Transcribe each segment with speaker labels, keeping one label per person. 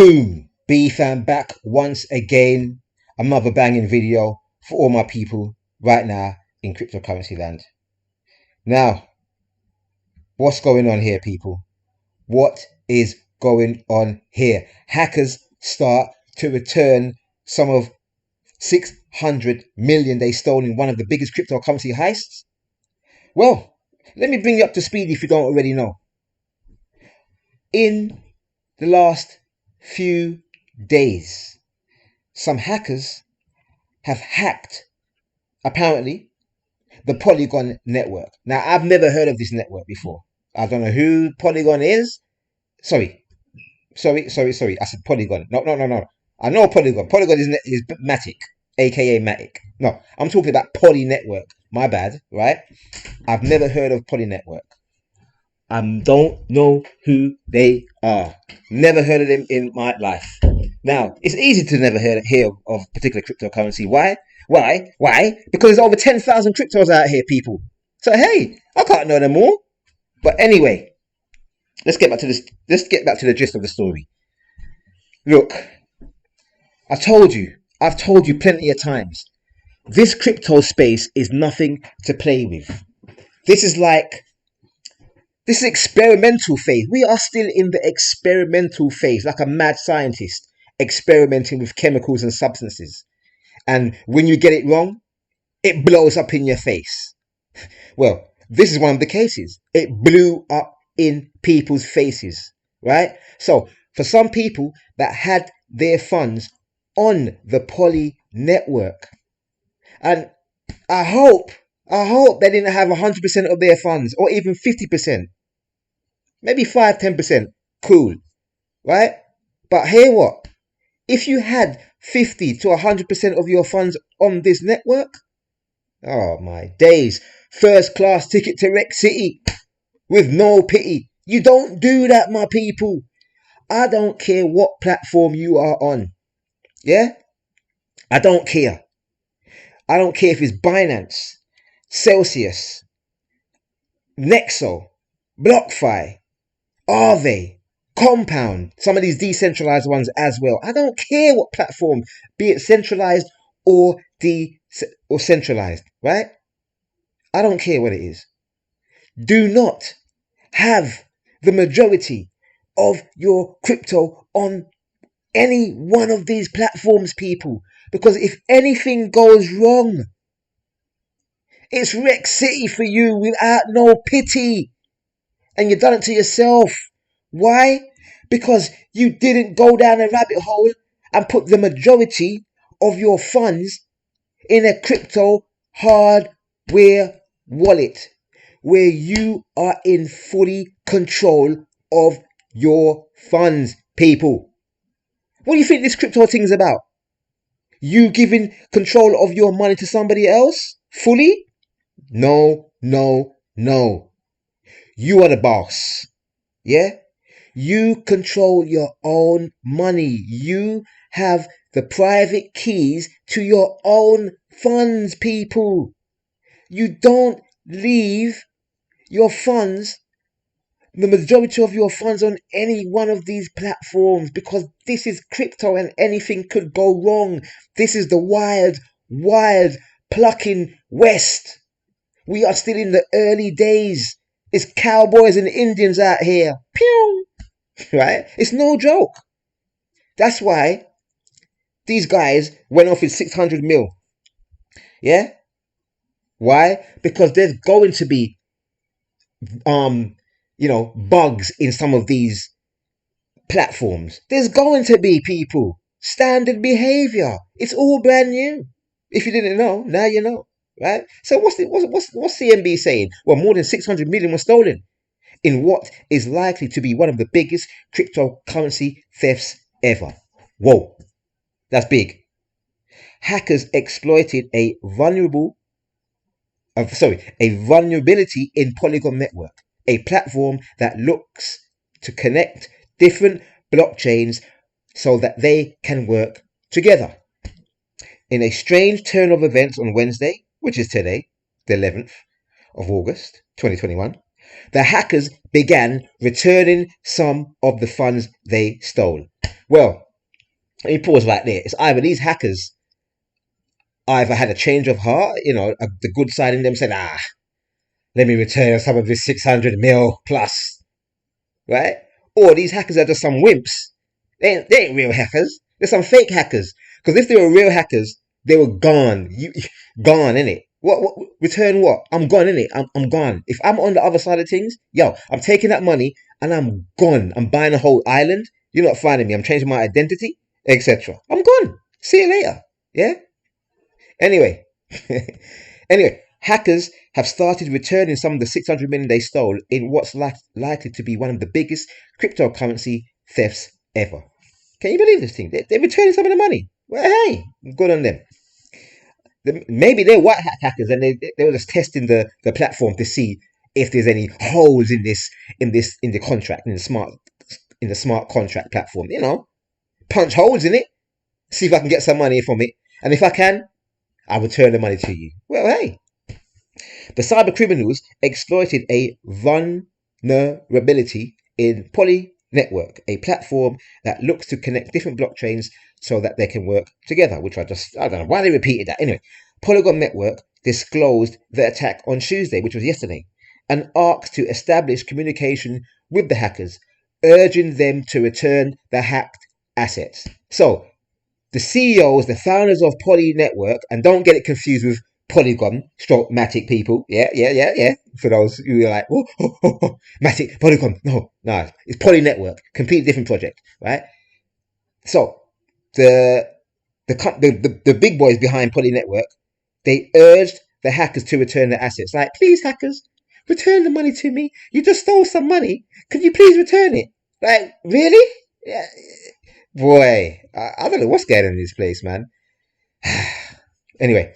Speaker 1: Boom! B-Fam back once again. Another banging video for all my people right now in cryptocurrency land. Now, what's going on here, people? What is going on here? Hackers start to return some of 600 million they stole in one of the biggest cryptocurrency heists. Well, let me bring you up to speed if you don't already know. In the last few days, some hackers have hacked, apparently, the Polygon network. Now, I've never heard of this network before. I don't know who Polygon is. Sorry. I said Polygon. No. I know Polygon. Polygon is Matic, aka Matic. No, I'm talking about Poly Network. My bad, right? I've never heard of Poly Network. I don't know who they are. Never heard of them in my life. Now, it's easy to never hear of particular cryptocurrency. Why? Because there's over 10,000 cryptos out here, people. So, hey, I can't know them all. But anyway, let's get back to this. Let's get back to the gist of the story. Look, I've told you plenty of times. This crypto space is nothing to play with. This is experimental phase. We are still in the experimental phase, like a mad scientist experimenting with chemicals and substances. And when you get it wrong, it blows up in your face. Well, this is one of the cases. It blew up in people's faces, right? So for some people that had their funds on the Poly network, and I hope they didn't have 100% of their funds, or even 50%. Maybe 5-10%. Cool. Right? But hear what? If you had 50 to 100% of your funds on this network, oh my days. First class ticket to Rec City with no pity. You don't do that, my people. I don't care what platform you are on. Yeah? I don't care. I don't care if it's Binance, Celsius, Nexo, BlockFi, Aave, Compound, some of these decentralized ones as well. I don't care what platform, be it centralized or centralized, right? I don't care what it is. Do not have the majority of your crypto on any one of these platforms, people. Because if anything goes wrong, it's Rec City for you without no pity. And you've done it to yourself. Why? Because you didn't go down a rabbit hole and put the majority of your funds in a crypto hardware wallet where you are in fully control of your funds, people. What do you think this crypto thing is about? You giving control of your money to somebody else fully? No. You are the boss. Yeah? You control your own money. You have the private keys to your own funds, people. You don't leave your funds, the majority of your funds, on any one of these platforms, because this is crypto and anything could go wrong. This is the wild plucking west. We are still in the early days. It's cowboys and Indians out here. Pew! Right? It's no joke. That's why these guys went off with 600 mil. Yeah? Why? Because there's going to be bugs in some of these platforms. There's going to be, people. Standard behavior. It's all brand new. If you didn't know, now you know. Right? So what's CMB saying? Well, more than 600 million was stolen in what is likely to be one of the biggest cryptocurrency thefts ever. Whoa, that's big. Hackers exploited a vulnerability in Polygon network, a platform that looks to connect different blockchains so that they can work together. In a strange turn of events on Wednesday, which is today, the 11th of August, 2021, the hackers began returning some of the funds they stole. Well, let me pause right there. It's either these hackers either had a change of heart, the good side in them said, let me return some of this 600 mil plus, right? Or these hackers are just some wimps. They ain't real hackers. They're some fake hackers. Because if they were real hackers, they were gone. Gone, innit? What? Return what? I'm gone, innit? I'm gone. If I'm on the other side of things, yo, I'm taking that money and I'm gone. I'm buying a whole island. You're not finding me. I'm changing my identity, etc. I'm gone. See you later. Yeah? Anyway. Anyway, hackers have started returning some of the 600 million they stole in what's likely to be one of the biggest cryptocurrency thefts ever. Can you believe this thing? They're returning some of the money. Well, hey, good on them. Maybe they're white hat hackers and they were just testing the platform to see if there's any holes in the contract in the smart contract platform. Punch holes in it, see if I can get some money from it, and if I can, I'll return the money to you. Well, hey, the cyber criminals exploited a vulnerability in Poly Network, a platform that looks to connect different blockchains so that they can work together, which I don't know why they repeated that. Anyway, Polygon Network disclosed the attack on Tuesday, which was yesterday, and asked to establish communication with the hackers, urging them to return the hacked assets. So, the CEOs, the founders of Poly Network, and don't get it confused with Polygon, stroke Matic people. Yeah. For those who are like, Matic, Polygon. No, it's Poly Network, completely different project, right? So the big boys behind Poly Network, they urged the hackers to return their assets. Like, please, hackers, return the money to me. You just stole some money. Could you please return it? Like, really? Yeah. Boy, I don't know what's going on in this place, man. Anyway,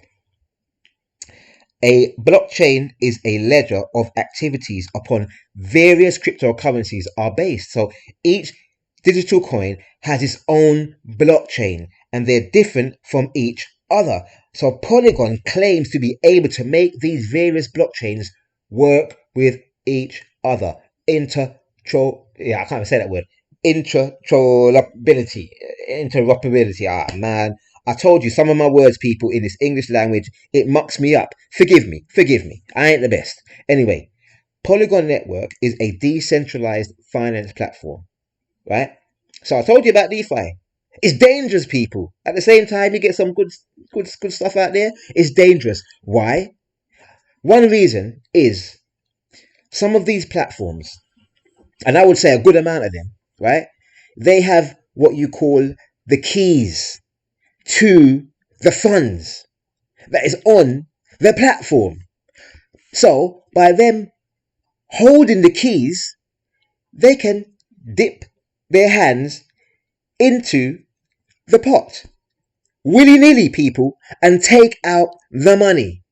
Speaker 1: a blockchain is a ledger of activities upon various cryptocurrencies are based. So each digital coin has its own blockchain and they're different from each other. So Polygon claims to be able to make these various blockchains work with each other. I can't even say that word. Interoperability. Man. I told you, some of my words, people, in this English language, it mucks me up. Forgive me. I ain't the best. Anyway, Polygon Network is a decentralized finance platform, right? So I told you about DeFi. It's dangerous, people. At the same time, you get some good stuff out there. It's dangerous. Why? One reason is some of these platforms, and I would say a good amount of them, right? They have what you call the keys to the funds that is on the platform. So by them holding the keys, they can dip their hands into the pot willy-nilly, people, and take out the money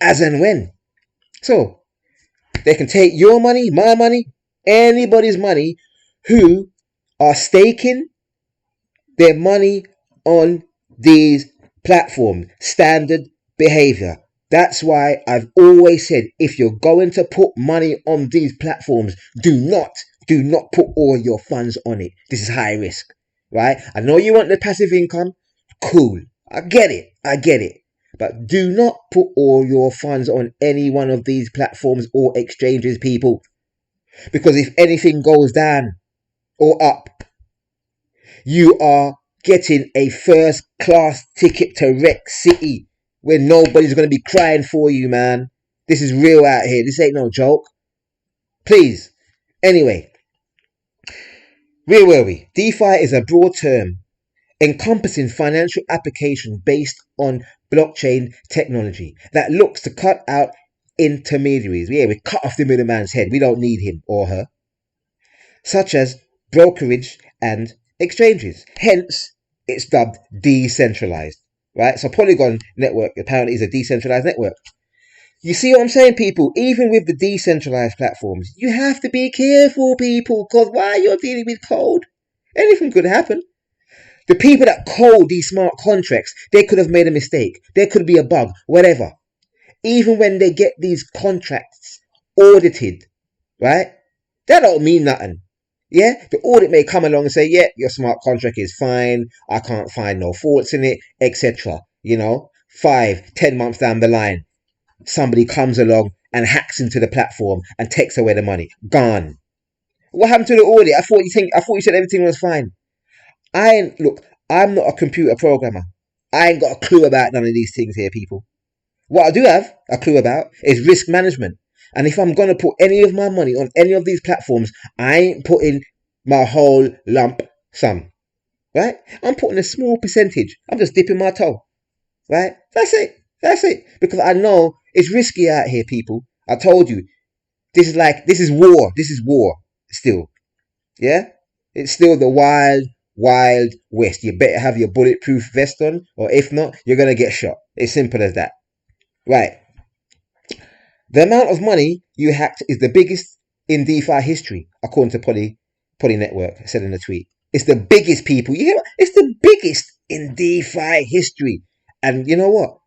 Speaker 1: as and when. So they can take your money, my money, anybody's money who are staking their money on these platforms. Standard behavior. That's why I've always said, if you're going to put money on these platforms, do not put all your funds on it. This is high risk, right? I know you want the passive income. Cool. I get it. But do not put all your funds on any one of these platforms or exchanges, people. Because if anything goes down or up, you are getting a first class ticket to Wreck City where nobody's going to be crying for you, man. This is real out here. This ain't no joke. Please. Anyway, where were we? DeFi is a broad term encompassing financial application based on blockchain technology that looks to cut out intermediaries. Yeah, we cut off the middleman's head. We don't need him or her. Such as brokerage and exchanges. Hence, it's dubbed decentralized, right? So Polygon Network apparently is a decentralized network. You see what I'm saying, people? Even with the decentralized platforms, you have to be careful, people, because while you're dealing with code, anything could happen. The people that code these smart contracts, they could have made a mistake. There could be a bug, whatever. Even when they get these contracts audited, right? That don't mean nothing. Yeah, the audit may come along and say, yeah, your smart contract is fine. I can't find no faults in it, etc. 5, 10 months down the line, somebody comes along and hacks into the platform and takes away the money. Gone. What happened to the audit? I thought you said everything was fine. Look, I'm not a computer programmer. I ain't got a clue about none of these things here, people. What I do have a clue about is risk management. And if I'm going to put any of my money on any of these platforms, I ain't putting my whole lump sum. Right? I'm putting a small percentage. I'm just dipping my toe. Right? That's it. That's it. Because I know it's risky out here, people. I told you. This is war. This is war still. Yeah? It's still the wild, wild west. You better have your bulletproof vest on, or if not, you're going to get shot. It's simple as that. Right. The amount of money you hacked is the biggest in DeFi history, according to Poly Network said in a tweet. It's the biggest, people. You hear? It's the biggest in DeFi history. And you know what?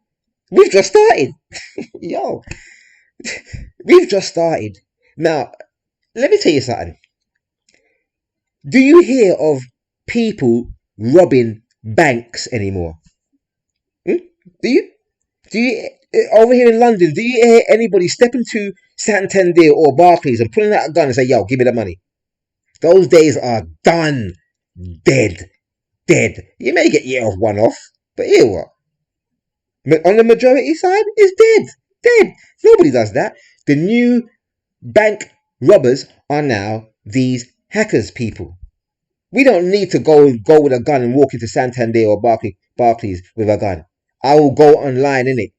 Speaker 1: We've just started. Yo, we've just started. Now, let me tell you something. Do you hear of people robbing banks anymore? Hmm? Do you? Do you over here in London? Do you hear anybody step into Santander or Barclays and pulling out a gun and say, "Yo, give me the money"? Those days are done, dead, dead. You may get your one off, but here what? On the majority side, it's dead, dead. Nobody does that. The new bank robbers are now these hackers, people. We don't need to go with a gun and walk into Santander or Barclays with a gun. I will go online in it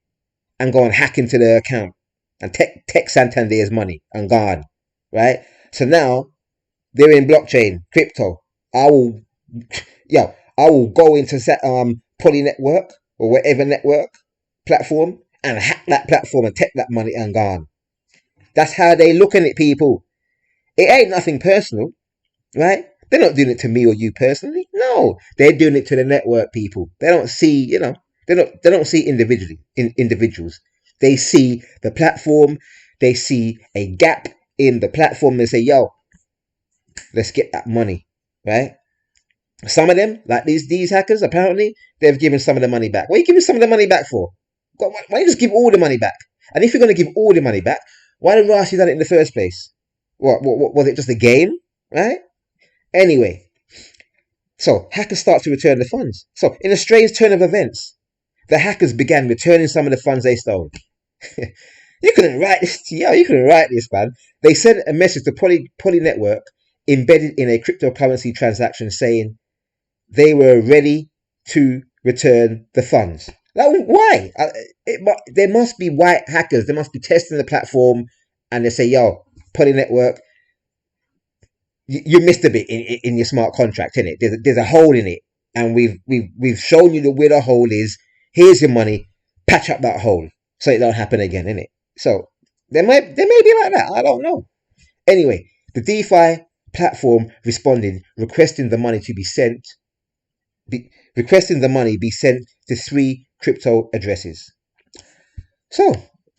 Speaker 1: and go and hack into their account and take Santander's money and gone. Right? So now they're in blockchain, crypto. I will I will go into Poly Network or whatever network platform and hack that platform and take that money and gone. That's how they looking at people. It ain't nothing personal, right? They're not doing it to me or you personally. No, they're doing it to the network, people. They don't see, they don't see individuals. They see the platform. They see a gap in the platform. They say, "Yo, let's get that money," right? Some of them, like these hackers, apparently they've given some of the money back. What are you giving some of the money back for? Why don't you just give all the money back? And if you're going to give all the money back, why did Rasi done it in the first place? What was it, just a game, right? Anyway, so hackers start to return the funds. So in a strange turn of events, the hackers began returning some of the funds they stole. You couldn't write this, you couldn't write this, man. They sent a message to Poly Network embedded in a cryptocurrency transaction saying they were ready to return the funds. Like, why? There must be white hackers. They must be testing the platform, and they say, "Yo, Poly Network, you missed a bit in your smart contract, in it. There's a hole in it, and we've shown you where the hole is. Here's your money. Patch up that hole so it don't happen again, in it." So they may be like that. I don't know. Anyway, the DeFi platform responded, requesting the money be sent to 3 crypto addresses. So,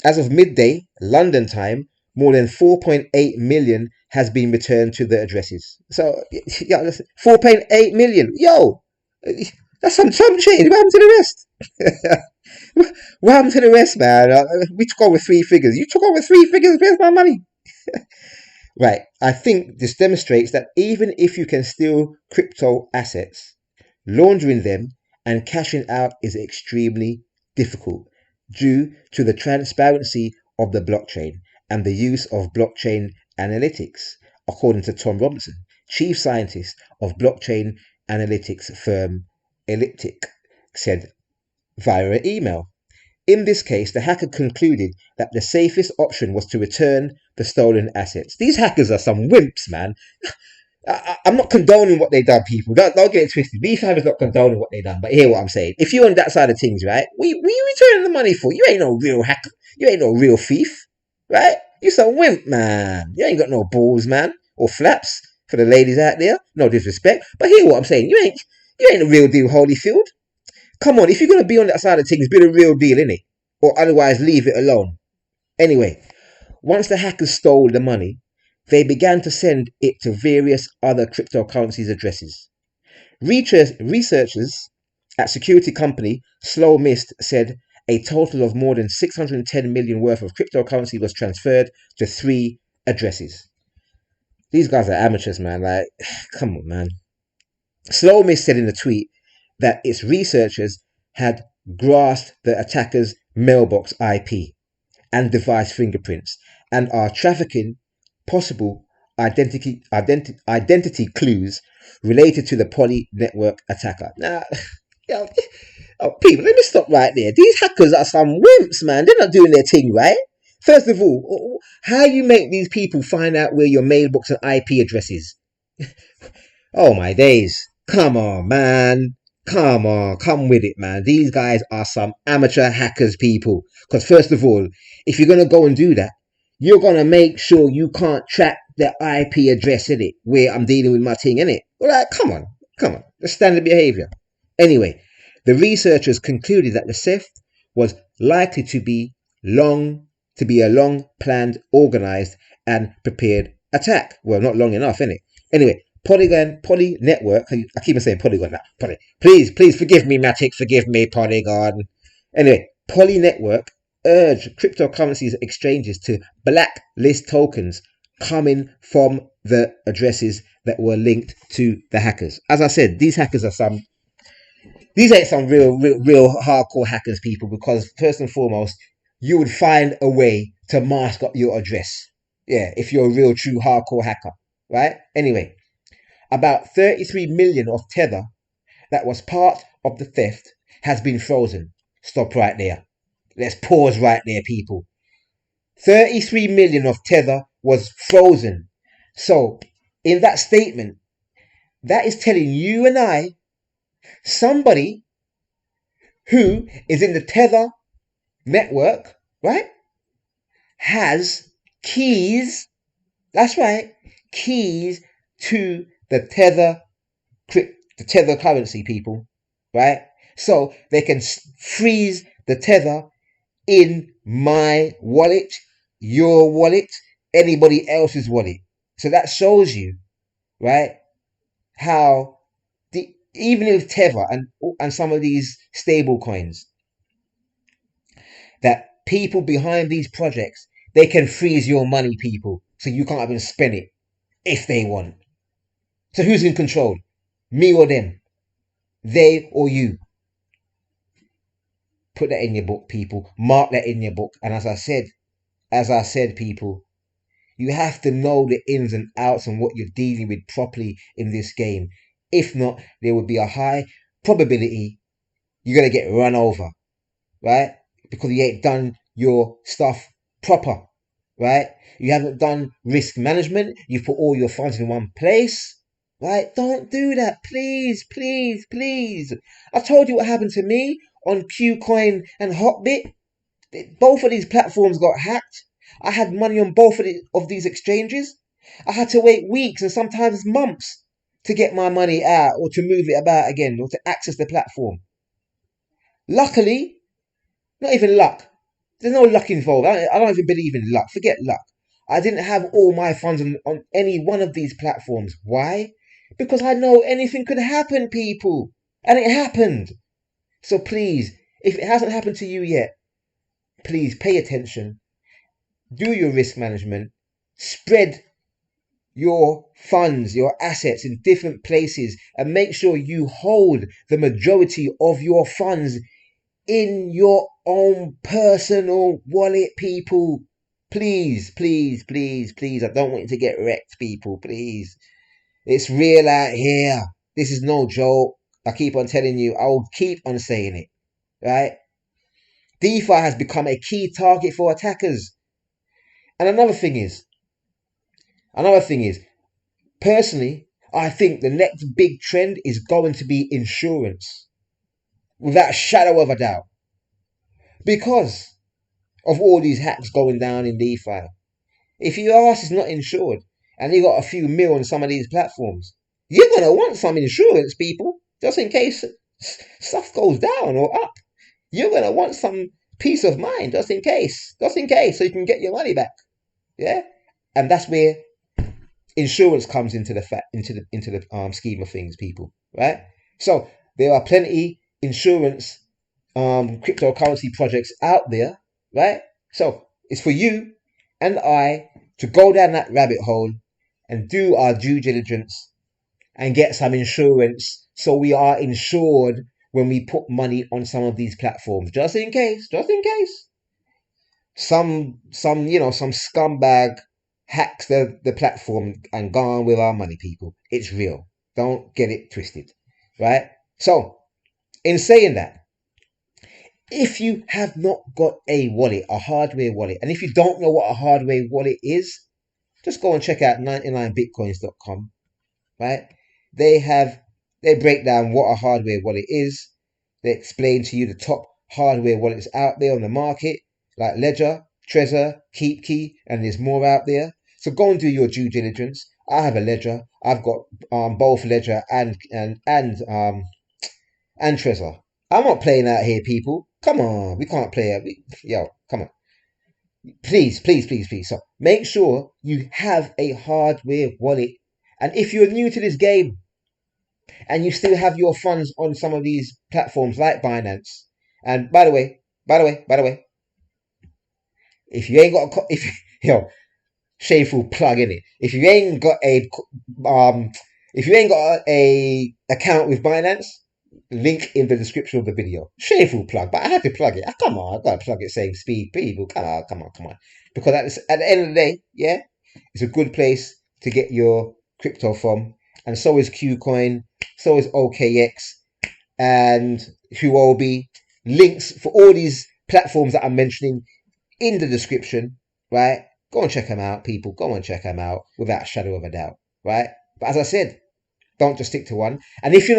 Speaker 1: as of midday London time, more than 4.8 million has been returned to the addresses. So, yeah, 4.8 million. Yo, that's some chump change. What happened to the rest? What happened to the rest, man? We took over 3 figures. You took over 3 figures. Where's my money? Right. I think this demonstrates that even if you can steal crypto assets, laundering them and cashing out is extremely difficult due to the transparency of the blockchain and the use of blockchain analytics, according to Tom Robinson, chief scientist of blockchain analytics firm Elliptic, said via an email. In this case, the hacker concluded that the safest option was to return the stolen assets. These hackers are some wimps, man. I'm not condoning what they done, people. Don't get it twisted. B5 is not condoning what they done, but hear what I'm saying. If you're on that side of things, right, what you returning the money for? You ain't no real hacker. You ain't no real thief, right? You some wimp, man. You ain't got no balls, man, or flaps for the ladies out there. No disrespect, but hear what I'm saying. You ain't a real deal, Holyfield. Come on, if you're gonna be on that side of things, be the real deal, innit? Or otherwise, leave it alone. Anyway, once the hackers stole the money, they began to send it to various other cryptocurrencies addresses. Researchers at security company Slow Mist said a total of more than 610 million worth of cryptocurrency was transferred to 3 addresses. These guys are amateurs, man. Like, come on, man. Slow Mist said in a tweet that its researchers had grasped the attacker's mailbox IP and device fingerprints and are trafficking possible identity clues related to the Poly network attacker. Now, people, let me stop right there. These hackers are some wimps, man. They're not doing their thing right. First of all, how you make these people find out where your mailbox and IP address is? Oh my days. Come on, man. Come on, come with it, man. These guys are some amateur hackers, people. Because first of all, if you're gonna go and do that, you're gonna make sure you can't track the IP address in it where I'm dealing with my thing in it. Well, like, come on. That's standard behavior. Anyway, the researchers concluded that the theft was likely to be a long planned, organized, and prepared attack. Well, not long enough, innit? Anyway, Poly Network. I keep on saying Polygon now. Poly. Please forgive me, Matic. Forgive me, Polygon. Anyway, Poly Network urged cryptocurrencies exchanges to blacklist tokens coming from the addresses that were linked to the hackers. As I said, these hackers are these ain't some real hardcore hackers, people, because first and foremost, you would find a way to mask up your address. Yeah, if you're a real true hardcore hacker, right? Anyway, about 33 million of Tether that was part of the theft has been frozen. Stop right there. Let's pause right there, people. 33 million of Tether was frozen. So, in that statement, that is telling you and I, somebody who is in the Tether network, right, has keys. That's right, keys to the Tether currency, people, right? So they can freeze the Tether in my wallet, your wallet, anybody else's wallet. So that shows you, right, how even with Tether and some of these stable coins, that people behind these projects, they can freeze your money, people, so you can't even spend it if they want. So who's in control? Me or them? They or you? Put that in your book, people. Mark that in your book. And as I said, people, you have to know the ins and outs and what you're dealing with properly in this game. If not, there would be a high probability you're going to get run over, right? Because you ain't done your stuff proper, right? You haven't done risk management. You put all your funds in one place, right? Don't do that, please, please, please. I told you what happened to me on Qcoin and Hotbit. Both of these platforms got hacked. I had money on both of these exchanges. I had to wait weeks and sometimes months to get my money out or to move it about again or to access the platform. Luckily, not even luck. There's no luck involved. I don't even believe in luck. Forget luck. I didn't have all my funds on any one of these platforms. Why? Because I know anything could happen, people. And it happened. So please, if it hasn't happened to you yet, please pay attention. Do your risk management. Spread your funds, your assets in different places, and make sure you hold the majority of your funds in your own personal wallet, people. Please, please, please, please. I don't want you to get wrecked, people. Please. It's real out here. This is no joke. I keep on telling you. I will keep on saying it. Right? DeFi has become a key target for attackers. And another thing is, personally, I think the next big trend is going to be insurance. Without a shadow of a doubt. Because of all these hacks going down in DeFi. If your ass is not insured and you got a few mil on some of these platforms, you're going to want some insurance, people, just in case stuff goes down or up. You're going to want some peace of mind, just in case, so you can get your money back. Yeah? And that's where insurance comes into the scheme of things, people, right? So there are plenty insurance cryptocurrency projects out there, right? So it's for you and I to go down that rabbit hole and do our due diligence and get some insurance so we are insured when we put money on some of these platforms, just in case some scumbag hacks the platform and gone with our money, people. It's real. Don't get it twisted, right? So in saying that, if you have not got a wallet, a hardware wallet, and if you don't know what a hardware wallet is, just go and check out 99bitcoins.com, right? They have they break down what a hardware wallet is. They explain to you the top hardware wallets out there on the market, like Ledger, Trezor, KeepKey, and there's more out there. So go and do your due diligence. I have a Ledger. I've got both Ledger and Trezor. I'm not playing out here, people. Come on, we can't play it. Yo, come on. Please, please, please, please. So make sure you have a hardware wallet. And if you're new to this game and you still have your funds on some of these platforms like Binance, and by the way, if you ain't got if yo shameful plug in it, um, if you ain't got a account with Binance, link in the description of the video. Shameful plug, but I had to plug it. Come on, I gotta plug it same speed, people. Come on. Because at the end of the day, yeah, it's a good place to get your crypto from. And so is Qcoin, so is OKX, and Huobi. Links for all these platforms that I'm mentioning in the description, right? Go and check them out, people. Go and check them out without a shadow of a doubt, right? But as I said, don't just stick to one. And if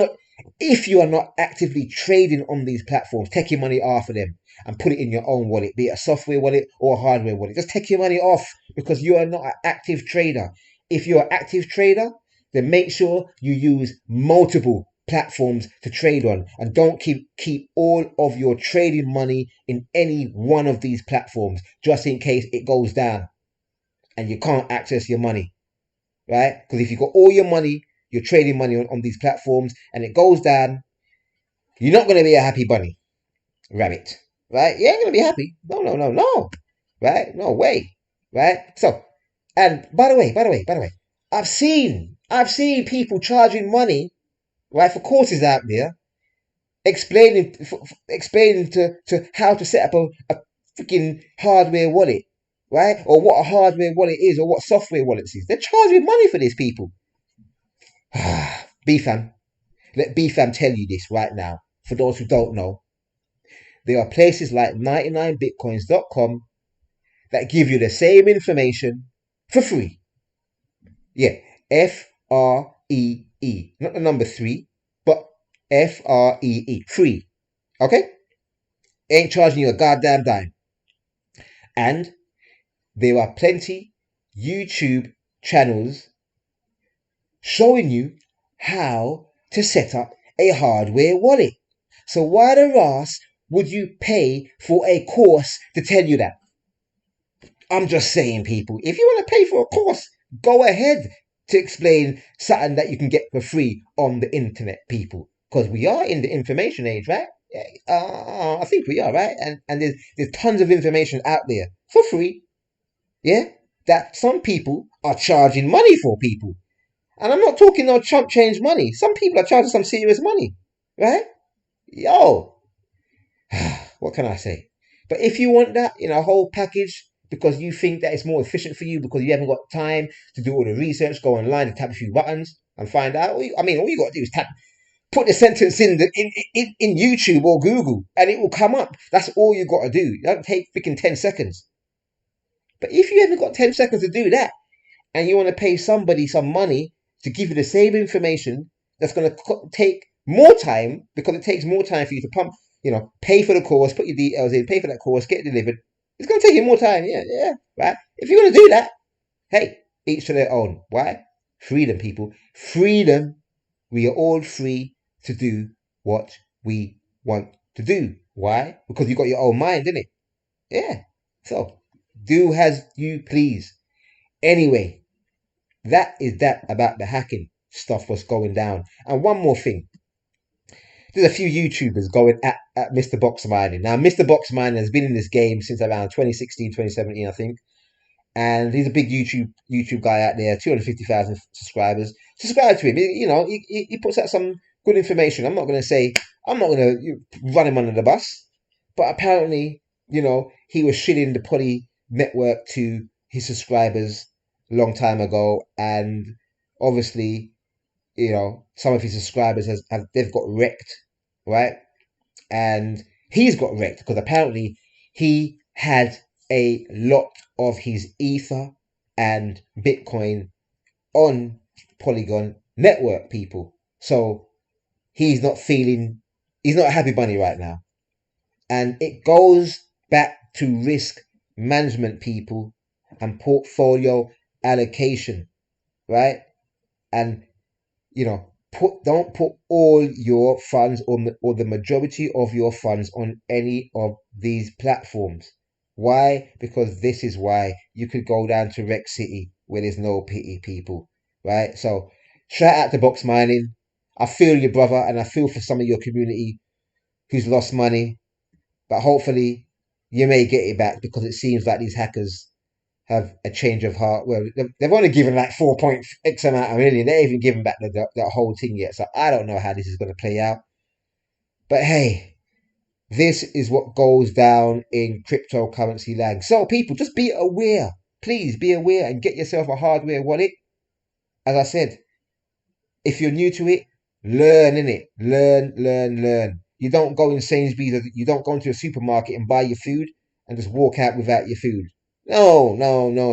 Speaker 1: you are not actively trading on these platforms, take your money off of them and put it in your own wallet, be it a software wallet or a hardware wallet. Just take your money off because you are not an active trader. If you're an active trader, then make sure you use multiple platforms to trade on and don't keep all of your trading money in any one of these platforms just in case it goes down and you can't access your money, right? Because if you got all your money, you're trading money on these platforms and it goes down, you're not going to be a happy bunny rabbit, right? You ain't going to be happy. No, right? No way, right? So, and by the way, I've seen people charging money, right, for courses out there, explaining to how to set up a freaking hardware wallet, right? Or what a hardware wallet is, or what software wallets is. They're charging money for these people. BFAM, let BFAM tell you this right now. For those who don't know, there are places like 99bitcoins.com that give you the same information for free. Yeah, FREE, not the number three, but FREE, free. Okay? Ain't charging you a goddamn dime. And there are plenty YouTube channels showing you how to set up a hardware wallet. So why the ass would you pay for a course to tell you that? I'm just saying, people, if you want to pay for a course, go ahead to explain something that you can get for free on the internet, people. Because we are in the information age, right? I think we are, right? And there's tons of information out there for free, yeah? That some people are charging money for, people. And I'm not talking no chump change money. Some people are charging some serious money, right? Yo, what can I say? But if you want that in a whole package because you think that it's more efficient for you because you haven't got time to do all the research, go online and tap a few buttons and find out. All you got to do is put the sentence in YouTube or Google and it will come up. That's all you got to do. It don't take freaking 10 seconds. But if you haven't got 10 seconds to do that and you want to pay somebody some money to give you the same information that's going to take more time because it takes more time for you to pay for the course, put your details in, pay for that course, get it delivered. It's going to take you more time. Yeah, right? If you're going to do that, hey, each to their own. Why? Freedom, people. Freedom. We are all free to do what we want to do. Why? Because you got your own mind, didn't it? Yeah. So, do as you please. Anyway, That is that about the hacking stuff what's going down. And one more thing. There's a few YouTubers going at Mr. Box Mining. Now, Mr. Box Mining has been in this game since around 2016, 2017, I think. And he's a big YouTube guy out there, 250,000 subscribers. Subscribe to him. He puts out some good information. I'm not going to run him under the bus. But apparently, he was shilling the Poly network to his subscribers a long time ago. And obviously, some of his subscribers they've got wrecked, right? And he's got wrecked because apparently he had a lot of his Ether and Bitcoin on Polygon network, people. So he's not a happy bunny right now. And it goes back to risk management, people, and portfolio allocation, right? And don't put all your funds or the majority of your funds on any of these platforms. Why? Because this is why you could go down to Rex City where there's no pity, people, right? So shout out to Box Mining. I feel you, brother, and I feel for some of your community who's lost money, but hopefully you may get it back because it seems like these hackers have a change of heart. Well, they've only given like 4 point X amount of million. They ain't even given back the whole thing yet. So I don't know how this is going to play out. But hey, this is what goes down in cryptocurrency land. So people, just be aware. Please be aware and get yourself a hardware wallet. As I said, if you're new to it, learn in it. Learn. You don't go in Sainsbury's, you don't go into a supermarket and buy your food and just walk out without your food. No.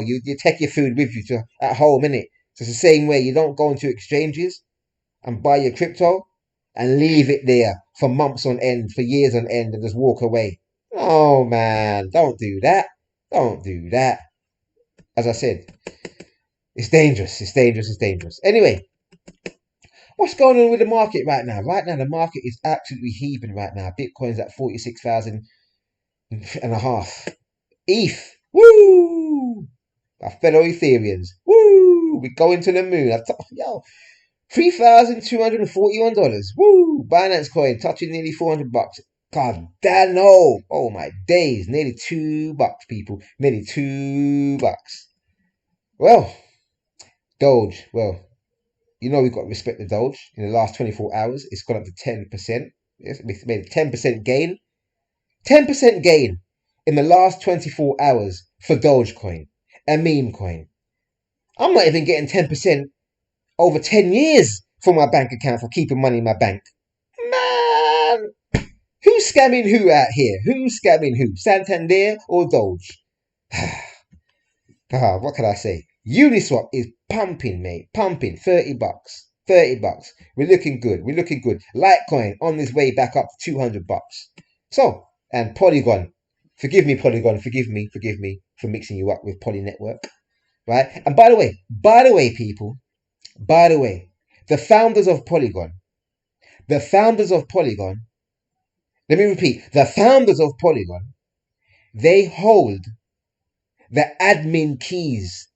Speaker 1: You take your food with you at home, innit? So it's the same way. You don't go into exchanges and buy your crypto and leave it there for months on end, for years on end, and just walk away. Oh man, don't do that. Don't do that. As I said, it's dangerous. It's dangerous. Anyway, what's going on with the market right now? Right now, the market is absolutely heaving right now. Bitcoin's at 46,000 and a half. ETH, woo! Our fellow Ethereans, woo! We're going to the moon. Yo, $3,241. Woo! Binance coin touching nearly $400. God damn no! Oh my days! Nearly $2, people. Nearly $2. Well, Doge. Well, we've got to respect the Doge. In the last 24 hours, it's gone up to 10%. Yes, we made a 10% gain. 10% gain in the last 24 hours for Dogecoin, a meme coin. I'm not even getting 10% over 10 years for my bank account for keeping money in my bank. Man, who's scamming who out here? Who's scamming who? Santander or Doge? What can I say? Uniswap is pumping, mate. Pumping. $30. $30. We're looking good. Litecoin on this way back up to $200. So, and Polygon. Forgive me, Polygon. Forgive me for mixing you up with Poly Network. Right? And by the way, people, the founders of Polygon, let me repeat, the founders of Polygon, they hold the admin keys.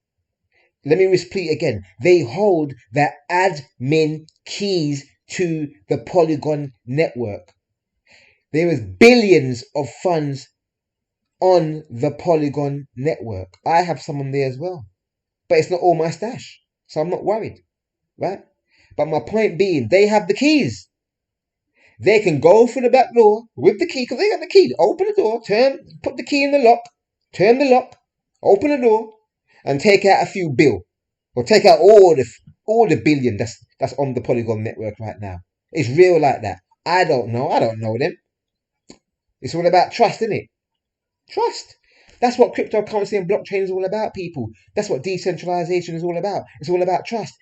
Speaker 1: Let me repeat again. They hold the admin keys to the Polygon network. There is billions of funds on the Polygon network. I have some on there as well. But it's not all my stash. So I'm not worried. Right? But my point being, they have the keys. They can go through the back door with the key, because they got the key. Open the door, put the key in the lock, turn the lock, open the door, and take out a few bill. Or take out all the billion that's on the Polygon network right now. It's real like that. I don't know them. It's all about trust, isn't it? Trust. That's what cryptocurrency and blockchain is all about, people. That's what decentralization is all about. It's all about trust.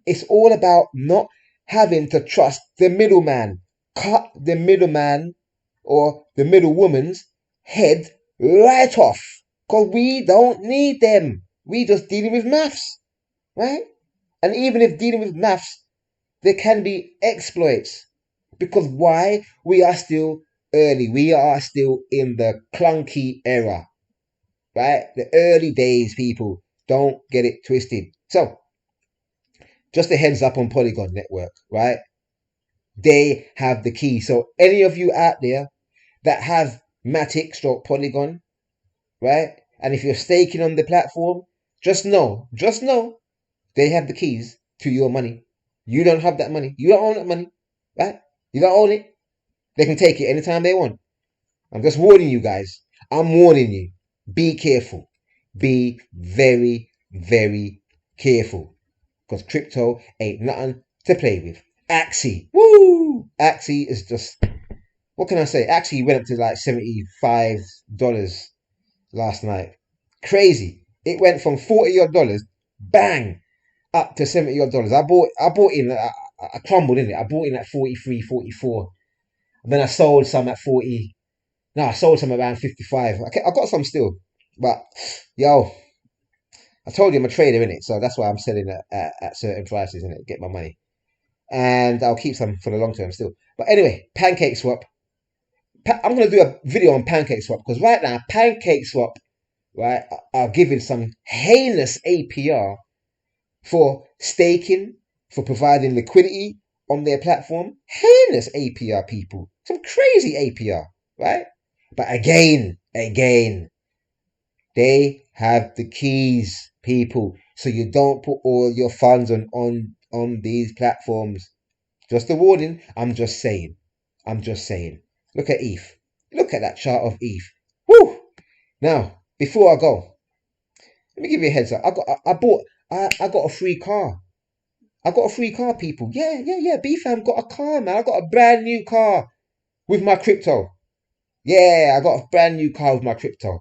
Speaker 1: It's all about not having to trust the middleman. Cut the middleman or the middlewoman's head right off. Because we don't need them. We just dealing with maths. Right? And even if dealing with maths, there can be exploits. Because why? We are still early. We are still in the clunky era. Right? The early days, people. Don't get it twisted. So, just a heads up on Polygon Network, right? They have the key. So any of you out there that have Matic stroke Polygon, right? And if you're staking on the platform, just know they have the keys to your money. You don't have that money. You don't own that money, right? You don't own it. They can take it anytime they want. I'm just warning you guys. I'm warning you. Be careful. Be very, very careful. Because crypto ain't nothing to play with. Axie. Woo! Axie is just, what can I say? Axie went up to like $75 last night. Crazy. It went from 40 odd dollars, bang, up to 70 odd dollars. I bought in, I crumbled in it. I bought in at 43, 44. And then I sold some at 40. No, I sold some around 55. I got some still. But, yo, I told you I'm a trader in it. So that's why I'm selling at certain prices in it, get my money. And I'll keep some for the long term still. But anyway, Pancake Swap. I'm going to do a video on Pancake Swap because right now, Pancake Swap, right, are giving some heinous APR for staking, for providing liquidity on their platform. Heinous APR, people. Some crazy APR, right? But again, they have the keys, people. So you don't put all your funds on these platforms. Just a warning. I'm just saying. Look at ETH. Look at that chart of ETH. Woo! Now, before I go, let me give you a heads up. I got a free car. I got a free car, people. Yeah. BFam got a car, man. I got a brand new car with my crypto. Yeah, I got a brand new car with my crypto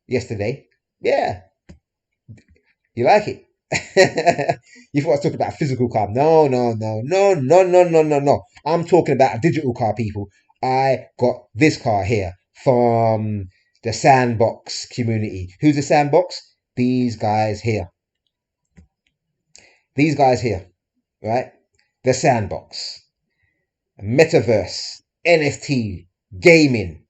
Speaker 1: yesterday. Yeah. You like it? You thought I was talking about a physical car. No. I'm talking about a digital car, people. I got this car here from the Sandbox community. Who's the Sandbox? These guys here. Right? The Sandbox. Metaverse. NFT. Gaming.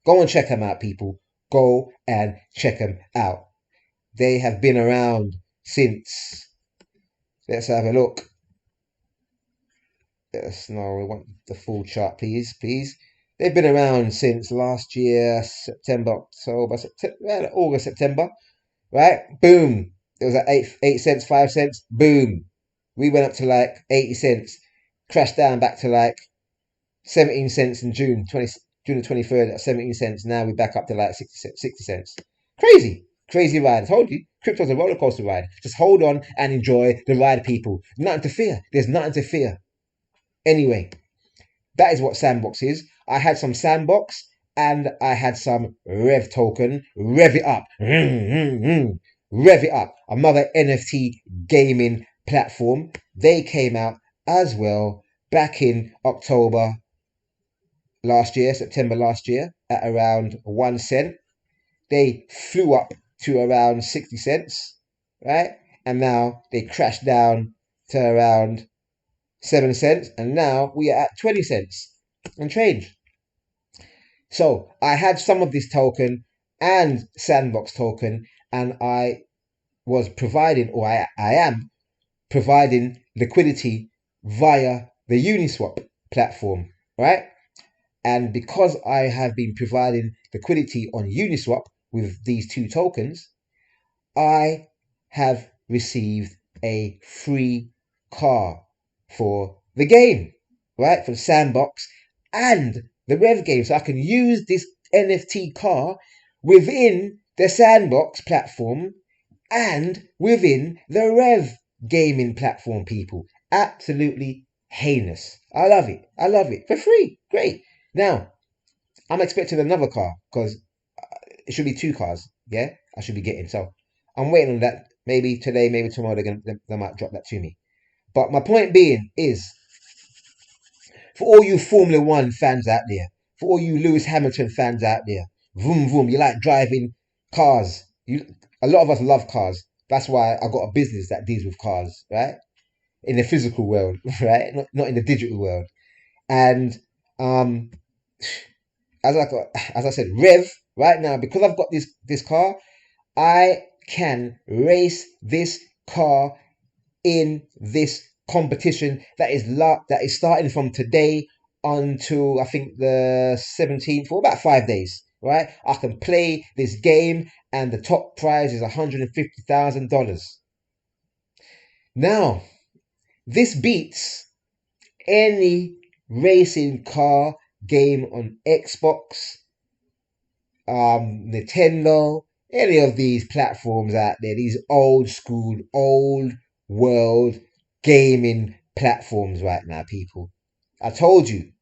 Speaker 1: Go and check them out, people. Go and check them out. They have been around since, let's have a look. No, we want the full chart, please. They've been around since last year, September, October, September, August, September, right? Boom. It was at 8 cents, 5 cents. Boom. We went up to like 80 cents, crashed down back to like 17 cents in June the 23rd at 17 cents. Now we're back up to like 60 cents. Crazy ride. I told you, crypto's a roller coaster ride. Just hold on and enjoy the ride, people. Nothing to fear. There's nothing to fear. Anyway, that is what Sandbox is. I had some Sandbox and I had some Rev token. Rev it up. Rev it up. Another NFT gaming platform. They came out as well back in October last year, September last year, at around 1 cent. They flew up to around 60 cents, right? And now they crashed down to around 7 cents. And now we are at 20 cents and change. So I had some of this token and Sandbox token, and I was providing, or I am providing liquidity via the Uniswap platform, right? And because I have been providing liquidity on Uniswap with these two tokens, I have received a free car for the game, right? For the Sandbox and the Rev game. So I can use this NFT car within the Sandbox platform and within the Rev gaming platform, people. Absolutely heinous. I love it. For free. Great. Now, I'm expecting another car because it should be two cars. Yeah, I should be getting. So I'm waiting on that. Maybe today, maybe tomorrow, they might drop that to me. But my point being is, for all you Formula One fans out there, for all you Lewis Hamilton fans out there, vroom vroom, you like driving cars. A lot of us love cars. That's why I got a business that deals with cars, right? In the physical world, right? Not in the digital world. And as I said, Rev right now, because I've got this car, I can race this car in this competition that is starting from today until I think the 17th, for about 5 days. Right, I can play this game, and the top prize is $150,000. Now, this beats any racing car game on Xbox, Nintendo, any of these platforms out there, these old school, old world gaming platforms right now, people. I told you,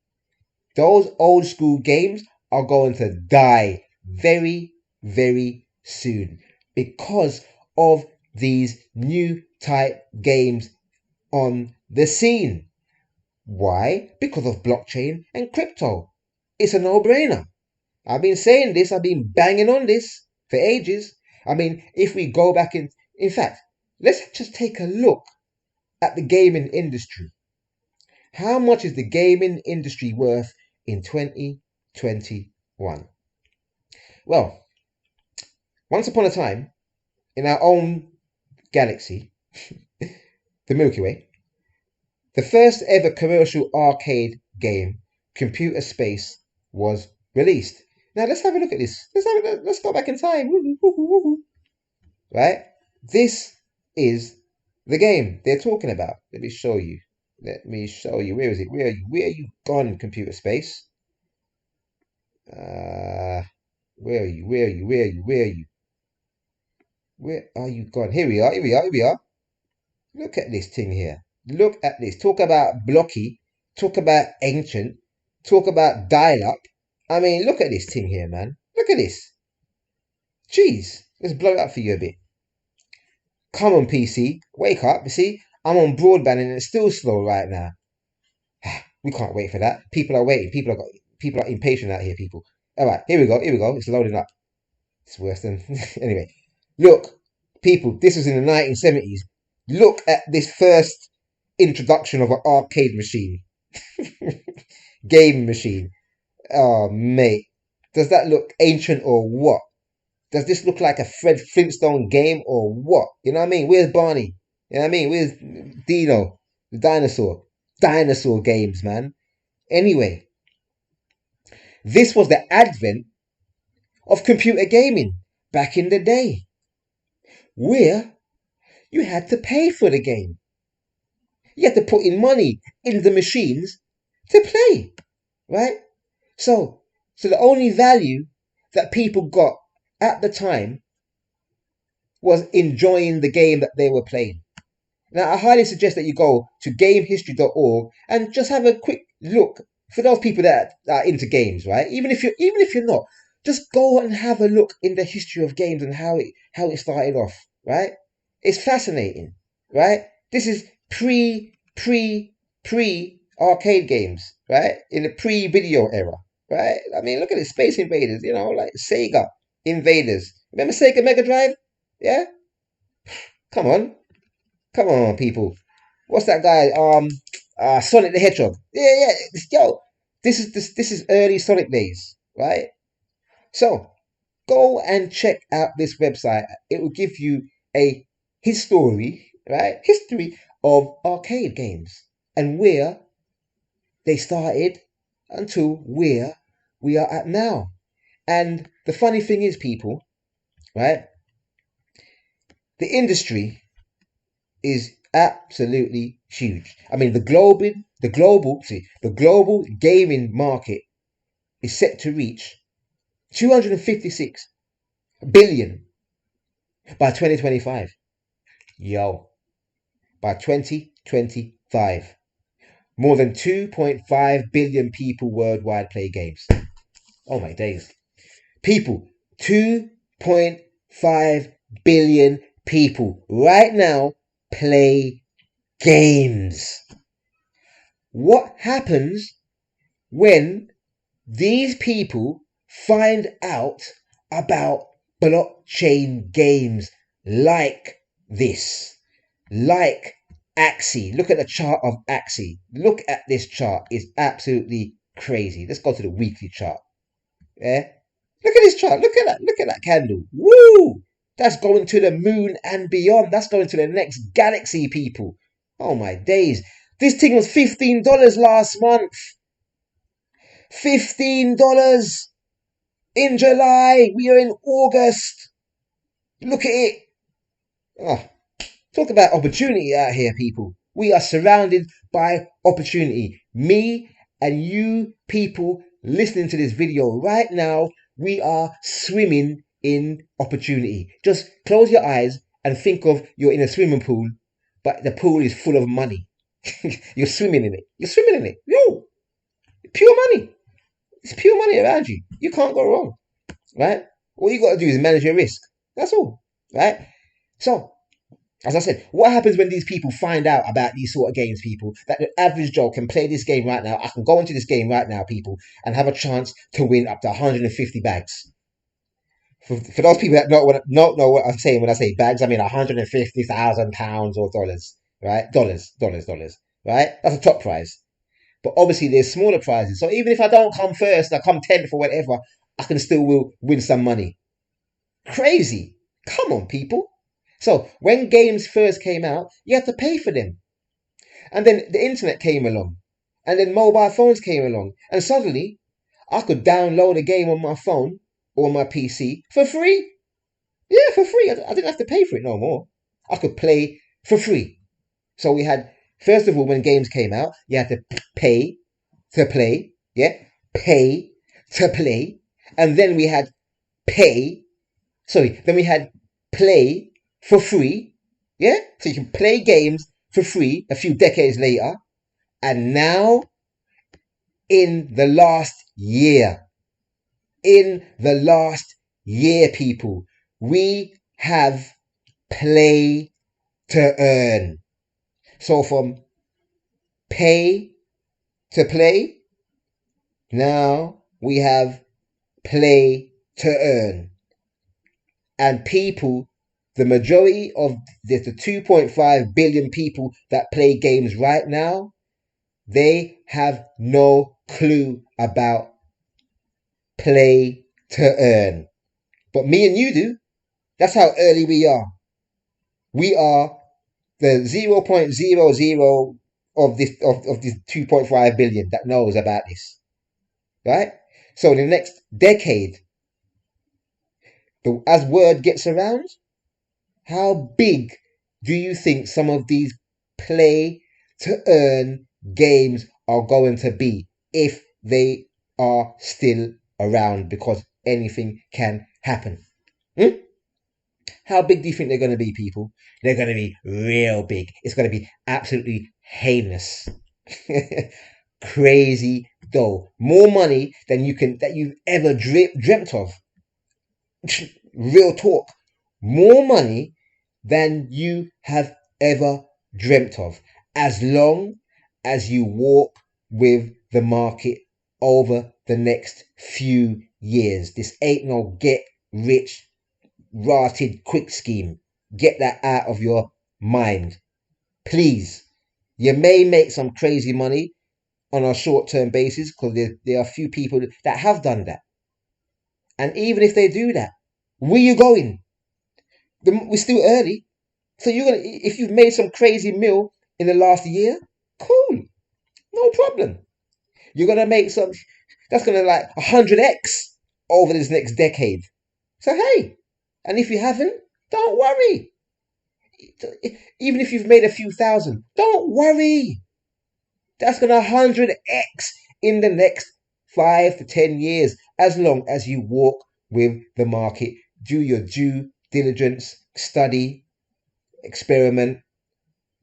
Speaker 1: those old school games are going to die very, very soon because of these new type games on the scene. Why? Because of blockchain and crypto. It's a no-brainer. I've been saying this, I've been banging on this for ages. I mean, if we go back in fact, let's just take a look at the gaming industry. How much is the gaming industry worth in 2021? Well, once upon a time, in our own galaxy, the Milky Way, the first ever commercial arcade game, Computer Space, was released. Now let's have a look at this. Let's go back in time. Right? This is the game they're talking about. Let me show you. Let me show you. Where is it? Where are you? Where are you gone, Computer Space? Where are you? Where are you? Where are you? Where are you? Where are you gone? Here we are. Here we are. Here we are. Look at this thing here. Look at this. Talk about blocky. Talk about ancient. Talk about dial-up. I mean, look at this thing here, man. Look at this. Jeez. Let's blow it up for you a bit. Come on, PC. Wake up. You see, I'm on broadband and it's still slow right now. We can't wait for that. People are waiting. People are impatient out here, people. All right, here we go. Here we go. It's loading up. It's worse than... Anyway. Look, people, this was in the 1970s. Look at this first introduction of an arcade machine. Game machine. Oh, mate. Does that look ancient or what? Does this look like a Fred Flintstone game or what? You know what I mean? Where's Barney? You know what I mean? Where's Dino? The dinosaur. Dinosaur games, man. Anyway, this was the advent of computer gaming back in the day, where you had to pay for the game. You had to put in money in the machines to play, right? So the only value that people got at the time was enjoying the game that they were playing. Now, I highly suggest that you go to gamehistory.org and just have a quick look for those people that are into games, right? Even if you're not, just go and have a look in the history of games and how it started off, right? It's fascinating, right? This is pre arcade games, right? In the pre-video era, right? I mean, look at it, Space Invaders, like Sega Invaders. Remember Sega Mega Drive? Yeah? Come on, people. What's that guy? Sonic the Hedgehog. Yeah. Yo, this is early Sonic days, right? So go and check out this website. It will give you a history, right? History of arcade games and where they started until where we are at now. And the funny thing is, people, right? The industry is absolutely huge. I mean, the global gaming market is set to reach 256 billion by 2025. Yo, by 2025, more than 2.5 billion people worldwide play games. Oh my days. People, 2.5 billion people right now play games. What happens when these people find out about blockchain games like this? Like Axie. Look at the chart of Axie. Look at this chart. It's absolutely crazy. Let's go to the weekly chart. Yeah? Look at this chart. Look at that. Look at that candle. Woo! That's going to the moon and beyond. That's going to the next galaxy, people. Oh my days. This thing was $15 last month. $15 in July. We are in August. Look at it. Oh, talk about opportunity out here, people. We are surrounded by opportunity. Me and you people listening to this video right now, we are swimming in opportunity. Just close your eyes and think of you're in a swimming pool, but the pool is full of money. You're swimming in it. You're swimming in it. Yo, pure money. It's pure money around you. You can't go wrong, right? All you got to do is manage your risk. That's all, right? So, as I said, what happens when these people find out about these sort of games, people, that the average Joe can play this game right now? I can go into this game right now, people, and have a chance to win up to 150 bags. For those people that don't know what I'm saying when I say bags, I mean £150,000 or dollars, right? Dollars, right? That's a top prize. But obviously, there's smaller prizes. So even if I don't come first, I come 10th or whatever, I can still win some money. Crazy. Come on, people. So when games first came out, you had to pay for them. And then the internet came along. And then mobile phones came along. And suddenly, I could download a game on my phone or my PC for free. Yeah, for free. I didn't have to pay for it no more. I could play for free. So we had, first of all, when games came out, you had to pay to play. Yeah, pay to play. And then we had then we had play for free. Yeah, so you can play games for free a few decades later. And now, in the last year, people, we have play to earn. So from pay to play, now we have play to earn. And people, the majority of the 2.5 billion people that play games right now, they have no clue about play to earn. But me and you do. That's how early we are. We are the 0.00 of this 2.5 billion that knows about this. Right? So in the next decade, as word gets around, how big do you think some of these play to earn games are going to be if they are still around? Because anything can happen. How big do you think they're going to be, people? They're going to be real big. It's going to be absolutely heinous. Crazy though. More money than you've ever dreamt of. Real talk. More money than you have ever dreamt of, as long as you walk with the market over the next few years. This ain't no get rich rotted quick scheme. Get that out of your mind, please. You may make some crazy money on a short-term basis, because there are a few people that have done that. And even if they do that, where you going? We're still early. So if you've made some crazy meal in the last year, cool, no problem. You're gonna make that's gonna like 100x over this next decade. So hey, and if you haven't, don't worry. Even if you've made a few thousand, don't worry. That's gonna 100x in the next 5 to 10 years, as long as you walk with the market, do your due diligence, study, experiment,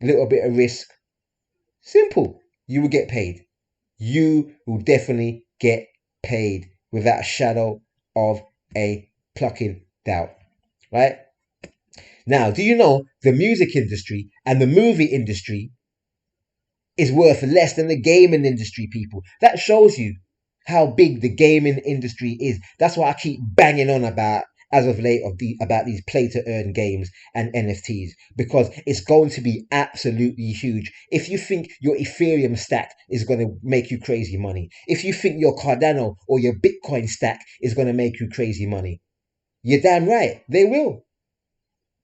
Speaker 1: little bit of risk. Simple. You will get paid. You will definitely get paid without a shadow of a plucking doubt. Right? Now, do you know the music industry and the movie industry is worth less than the gaming industry, people? That shows you how big the gaming industry is. That's why I keep banging on about, as of late, about these play to earn games and NFTs, because it's going to be absolutely huge. If you think your Ethereum stack is going to make you crazy money, if you think your Cardano or your Bitcoin stack is going to make you crazy money, you're damn right, they will.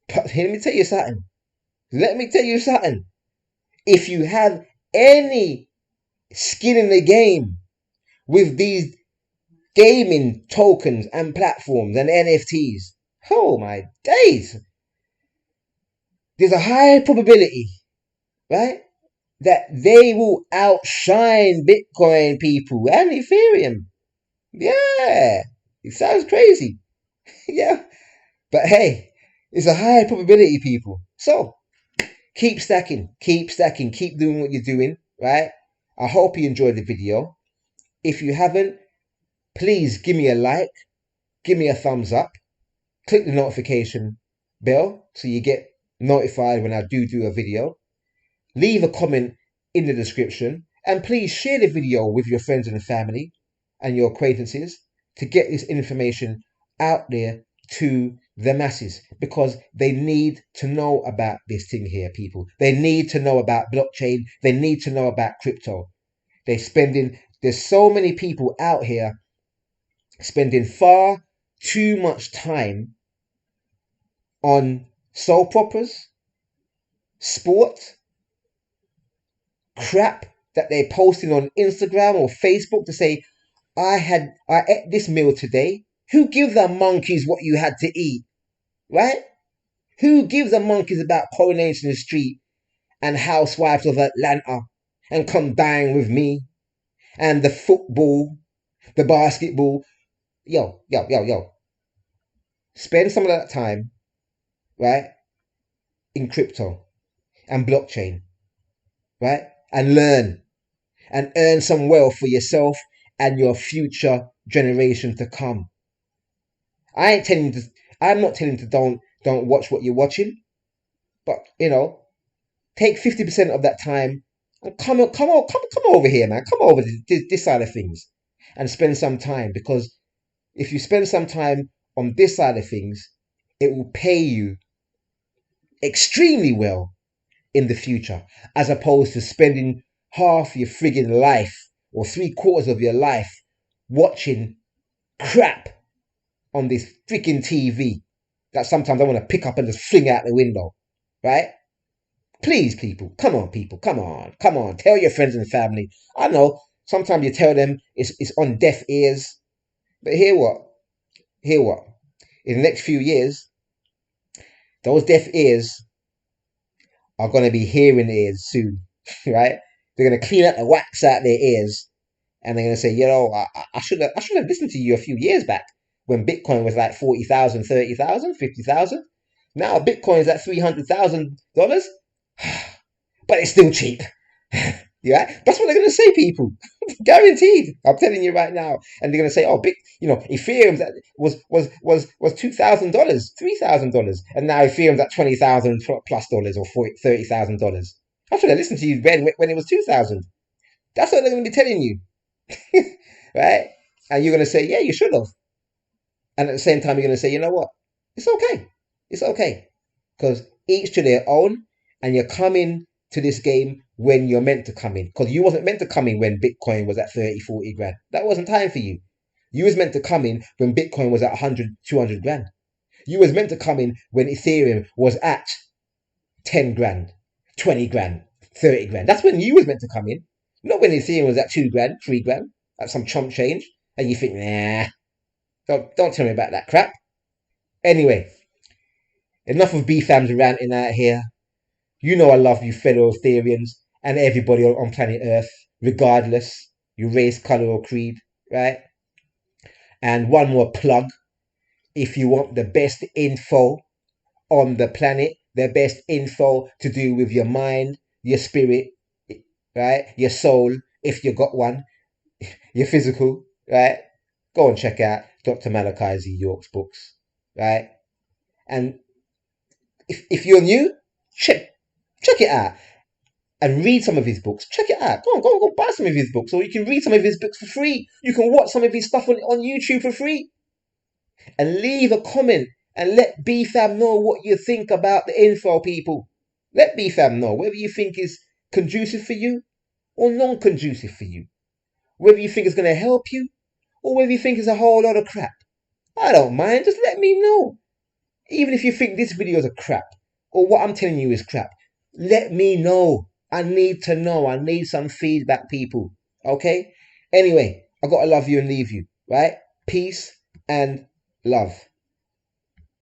Speaker 1: But let me tell you something. Let me tell you something. If you have any skin in the game with these gaming tokens and platforms and NFTs, oh my days, there's a high probability, right, that they will outshine Bitcoin people and Ethereum. Yeah, it sounds crazy. Yeah, but hey, it's a high probability, people. So keep stacking, keep stacking, keep doing what you're doing, right? I hope you enjoyed the video. If you haven't, please give me a like, give me a thumbs up, click the notification bell so you get notified when I do a video. Leave a comment in the description, and please share the video with your friends and family and your acquaintances to get this information out there to the masses, because they need to know about this thing here, people. They need to know about blockchain. They need to know about crypto. There's so many people out here spending far too much time on soap operas, sport, crap that they're posting on Instagram or Facebook to say, I ate this meal today. Who gives the monkeys what you had to eat? Right? Who gives the monkeys about Coronation Street and Housewives of Atlanta and come dine with me and the football, the basketball? Yo. Spend some of that time, right, in crypto and blockchain, right? And earn some wealth for yourself and your future generation to come. I ain't telling you to, I'm not telling you to don't watch what you're watching, but take 50% of that time and come over here, man. Come over this side of things and spend some time, because if you spend some time on this side of things, it will pay you extremely well in the future, as opposed to spending half your friggin' life or 3/4 of your life watching crap on this freaking TV that sometimes I want to pick up and just fling out the window, right? Please, people, come on, tell your friends and family. I know sometimes you tell them it's on deaf ears, but hear what? In the next few years, those deaf ears are going to be hearing ears soon, right? They're going to clean up the wax out their ears, and they're going to say, I should have listened to you a few years back when Bitcoin was like 40,000, 30,000, 50,000. Now Bitcoin is at $300,000, but it's still cheap. Yeah, that's what they're going to say, people. Guaranteed. I'm telling you right now. And they're going to say, oh, Ethereum was $2,000, $3,000, and now Ethereum's at $20,000 plus dollars or $30,000. I should have listened to you when it was 2,000. That's what they're going to be telling you, right? And you're going to say, yeah, you should have. And at the same time, you're going to say, you know what? It's okay. It's okay. Because each to their own, and you're coming to this game when you're meant to come in. Because you wasn't meant to come in when Bitcoin was at 30, 40 grand. That wasn't time for you. You was meant to come in when Bitcoin was at 100, 200 grand. You was meant to come in when Ethereum was at 10 grand, 20 grand, 30 grand. That's when you was meant to come in. Not when Ethereum was at 2 grand, 3 grand, at some chump change. And you think, nah, don't tell me about that crap. Anyway, enough of B-Fam's ranting out here. You know I love you fellow Ethereans and everybody on planet Earth, regardless your race, color, or creed, right? And one more plug. If you want the best info on the planet, the best info to do with your mind, your spirit, right? Your soul, if you got one, your physical, right? Go and check out Dr. Malachi Z. York's books, right? And if you're new, check it out and read some of his books. Check it out. Go buy some of his books, or you can read some of his books for free. You can watch some of his stuff on YouTube for free. And leave a comment and let BFAM know what you think about the info, people. Let BFAM know whether you think is conducive for you or non-conducive for you. Whether you think it's going to help you or whether you think it's a whole lot of crap. I don't mind. Just let me know. Even if you think this video is a crap, or what I'm telling you is crap, let me know. I need to know. I need some feedback, people. Okay? Anyway, I gotta love you and leave you, right? Peace and love.